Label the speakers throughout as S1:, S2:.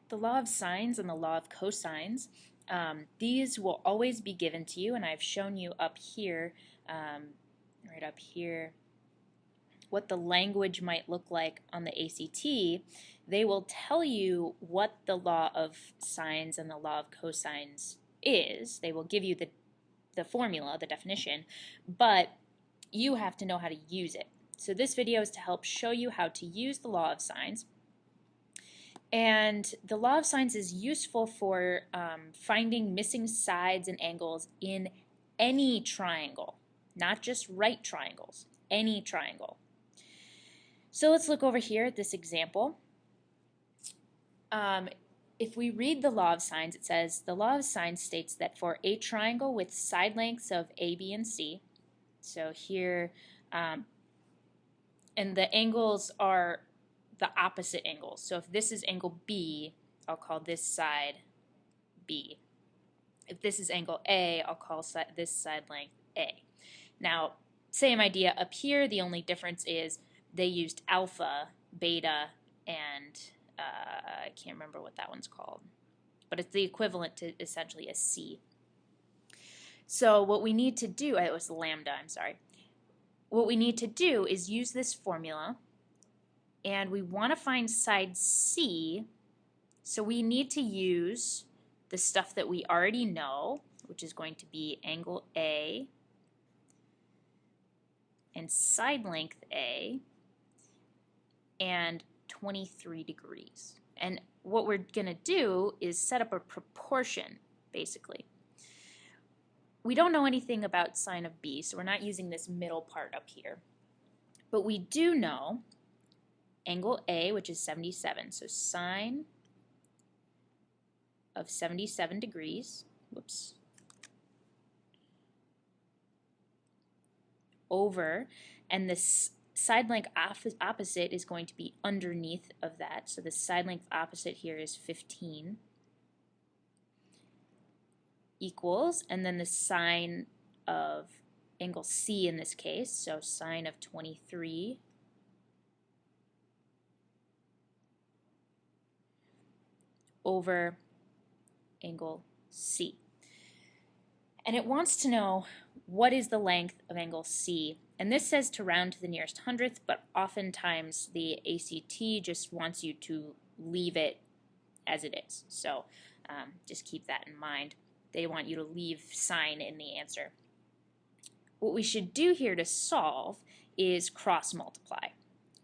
S1: The law of sines and the law of cosines, these will always be given to you, and I've shown you up here, right up here, what the language might look like on the ACT. They will tell you what the law of sines and the law of cosines is. They will give you the formula, the definition, but you have to know how to use it. So this video is to help show you how to use the law of sines. And the law of sines is useful for finding missing sides and angles in any triangle, not just right triangles, any triangle. So let's look over here at this example. If we read the law of sines, it says, the law of sines states that for a triangle with side lengths of A, B, and C, so here, and the angles are the opposite angles. So if this is angle B, I'll call this side B. If this is angle A, I'll call this side length A. Now, same idea up here. The only difference is they used alpha, beta, and I can't remember what that one's called, but it's the equivalent to essentially a C. So what we need to do, it was lambda, I'm sorry. What we need to do is use this formula, and we want to find side C, so we need to use the stuff that we already know, which is going to be angle A and side length A and 23 degrees. And what we're going to do is set up a proportion, basically. We don't know anything about sine of B, so we're not using this middle part up here. But we do know angle A, which is 77. So sine of 77 degrees, whoops, over, and this side length opposite is going to be underneath of that. So the side length opposite here is 15 equals, and then the sine of angle C in this case, so sine of 23 over angle C. And it wants to know what is the length of angle C. And this says to round to the nearest hundredth, but oftentimes the ACT just wants you to leave it as it is. So just keep that in mind. They want you to leave sine in the answer. What we should do here to solve is cross multiply.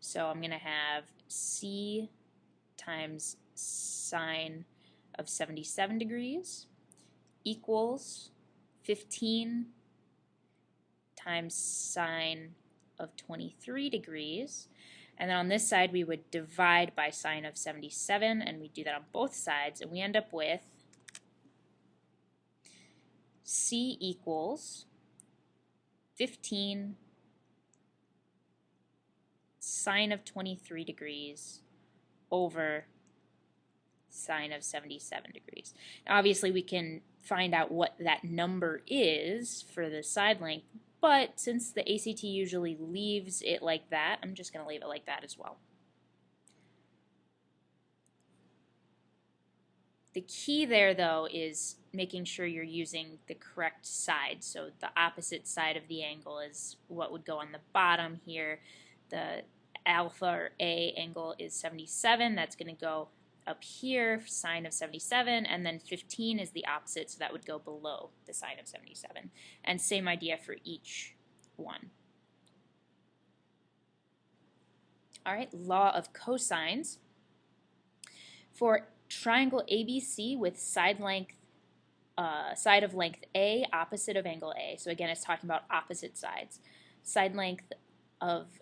S1: So I'm going to have C times sine of 77 degrees equals 15 times sine of 23 degrees. And then on this side we would divide by sine of 77, and we do that on both sides, and we end up with C equals 15 sine of 23 degrees over sine of 77 degrees. Now, obviously we can find out what that number is for the side length, but since the ACT usually leaves it like that, I'm just going to leave it like that as well. The key there, though, is making sure you're using the correct side. So the opposite side of the angle is what would go on the bottom here. The alpha or A angle is 77. That's going to go up here, sine of 77, and then 15 is the opposite, so that would go below the sine of 77. And same idea for each one. All right, law of cosines. For triangle ABC with side of length A, opposite of angle A. So again, it's talking about opposite sides. Side length of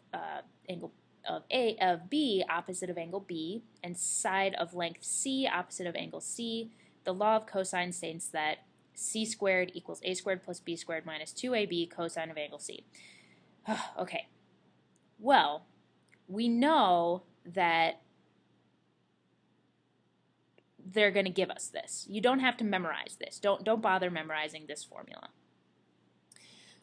S1: angle of B, opposite of angle B, and side of length C, opposite of angle C. The law of cosine states that C squared equals A squared plus B squared minus 2AB cosine of angle C. Okay, well, we know that they're going to give us this. You don't have to memorize this. Don't bother memorizing this formula.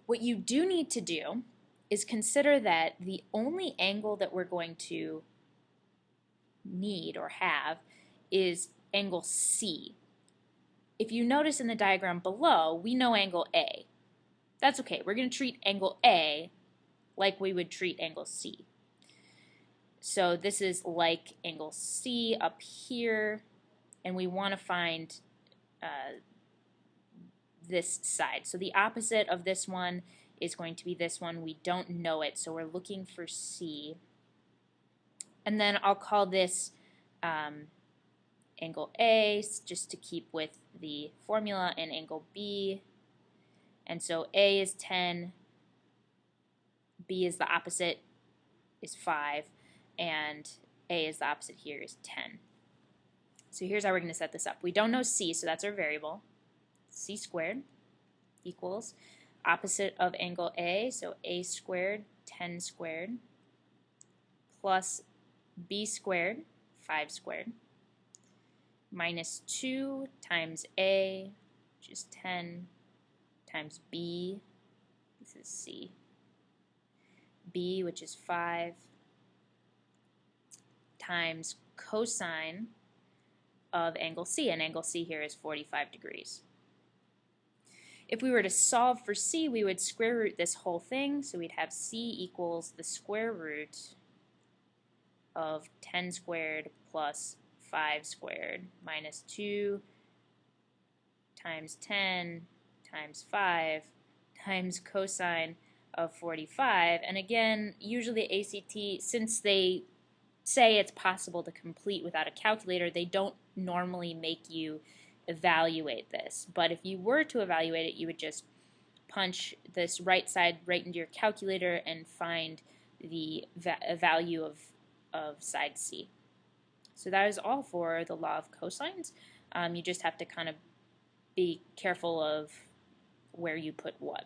S1: What you do need to do is consider that the only angle that we're going to need or have is angle C. If you notice in the diagram below, we know angle A. That's okay. We're going to treat angle A like we would treat angle C. So this is like angle C up here, and we want to find this side. So the opposite of this one is going to be this one. We don't know it, so we're looking for C. And then I'll call this angle A, just to keep with the formula, and angle B. And so A is 10, B is the opposite, is 5, and A is the opposite here is 10. So here's how we're going to set this up. We don't know C, so that's our variable. C squared equals opposite of angle A, so A squared, 10 squared, plus B squared, 5 squared, minus 2 times A, which is 10, times B, this is C, B, which is 5, times cosine of angle C, and angle C here is 45 degrees. If we were to solve for C, we would square root this whole thing, so we'd have C equals the square root of 10 squared plus 5 squared minus 2 times 10 times 5 times cosine of 45. And again, usually ACT, since they say it's possible to complete without a calculator, they don't normally make you evaluate this. But if you were to evaluate it, you would just punch this right side right into your calculator and find the value of side C. So that is all for the law of cosines. You just have to kind of be careful of where you put what.